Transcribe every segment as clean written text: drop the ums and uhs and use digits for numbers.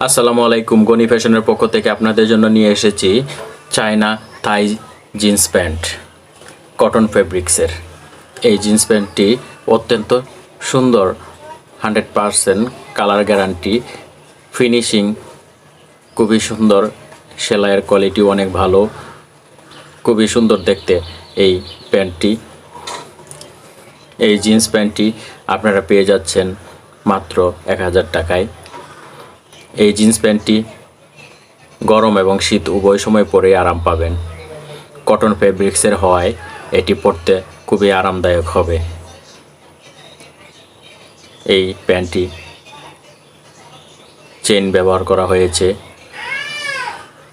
আসসালামু আলাইকুম। গনি ফ্যাশনের পক্ষ থেকে আপনাদের জন্য নিয়ে এসেছি চায়না থাই জিন্স প্যান্ট কটন ফেব্রিক্সের। এই জিন্স প্যান্টটি অত্যন্ত সুন্দর, 100% কালার গ্যারান্টি, ফিনিশিং খুবই সুন্দর, সেলাইয়ের কোয়ালিটি অনেক ভালো, খুবই সুন্দর দেখতে এই প্যান্টটি। এই জিন্স প্যান্টটি আপনারা পেয়ে যাচ্ছেন মাত্র 1000 টাকায়। এই জিন্স প্যান্টটি গরম এবং শীত উভয় সময় পরে আরাম পাবেন। কটন ফেব্রিক্সের হওয়ায় এটি পরতে খুবই আরামদায়ক হবে। এই প্যান্টটি চেইন ব্যবহার করা হয়েছে,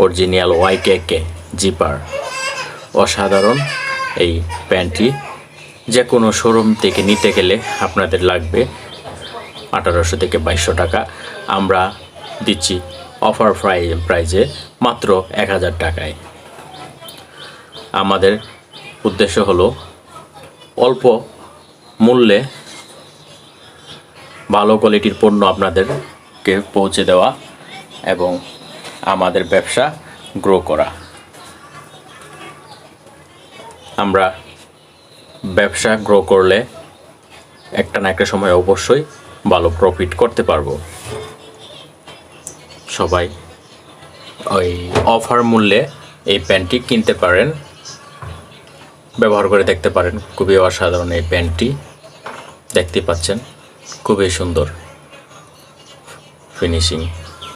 অরিজিনাল ওয়াইকেকে জিপার। অসাধারণ এই প্যান্টটি যে কোনো শোরুম থেকে নিতে গেলে আপনাদের লাগবে 1800 থেকে 2200 টাকা। আমরা দিচ্ছি অফার প্রাইজে মাত্র 1000 টাকায়। আমাদের উদ্দেশ্য হলো অল্প মূল্যে ভালো কোয়ালিটির পণ্য আপনাদেরকে পৌঁছে দেওয়া এবং আমাদের ব্যবসা গ্রো করা। আমরা ব্যবসা গ্রো করলে একটা না একটা সময় অবশ্যই ভালো প্রফিট করতে পারবো। সবাই ওই অফার মূল্যে এই প্যান্টটি কিনতে পারেন, ব্যবহার করে দেখতে পারেন। খুবই অসাধারণ এই প্যান্টটি, দেখতে পাচ্ছেন খুবই সুন্দর ফিনিশিং।